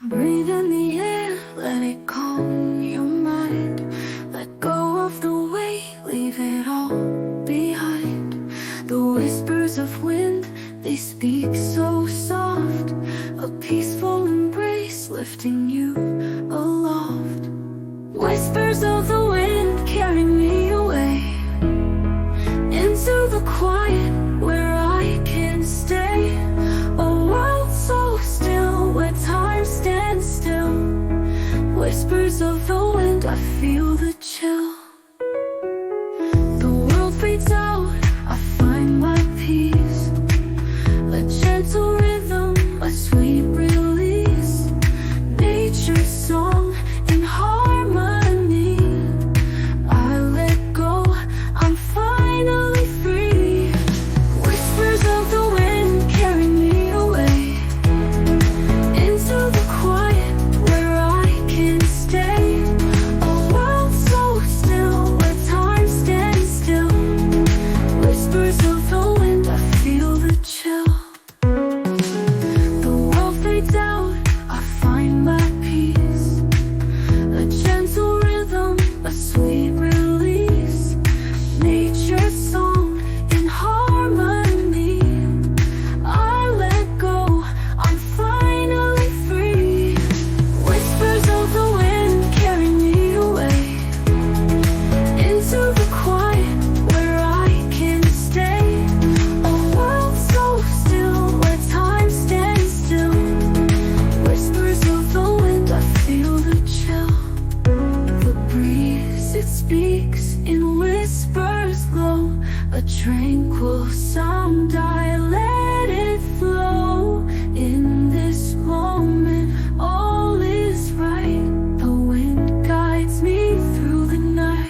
Breathe in the air, let it calm your mind. Let go of the weight, leave it all behind. The whispers of wind, they speak so soft. A peaceful embrace, lifting you aloft. Whispers of the wind carry me away into the quiet where I can stay. A world so still where time stands still. Whispers of the wind, I feel the chill. The world fades out, I find my peace. A gentle rhythm, a sweet release. Nature's song in harmony. I let go, I'm finally free. Whispers of the wind carry me away into the quiet where I can stay. A world so still where time stands still. Whispers of the wind, I feel the chill. The world fades out, I find my peace. A gentle rhythm, a sweet release. Nature's song in harmony. I let go, I'm finally free. Whispers of the wind carry me away into the quiet where I can stay. A world so still where time stands still. Whispers of the wind, I feel the chill. The breeze, it speaks in whispers low. A tranquil sound, I let it flow. In this moment, all is right. The wind guides me through the night.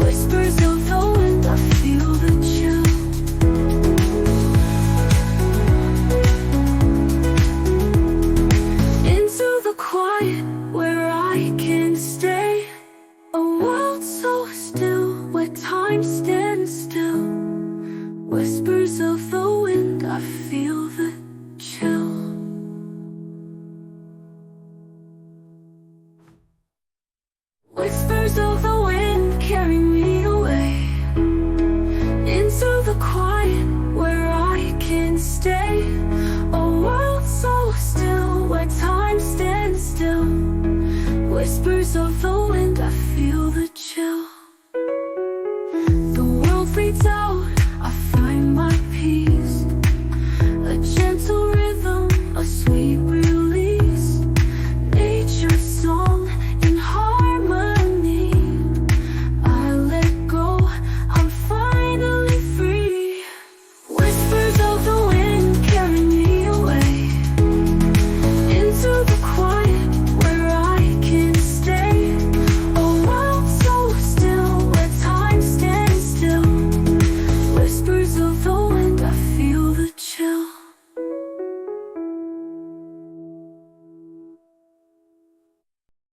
Whispers of the wind, I feel the chill. Into the quiet where I can stay. A world so still where time stands still. Whispers of the wind, I feel the chill. Whispers of the wind carry me away into the quiet where I can stay. A world so still where time stands still. Whispers of the wind,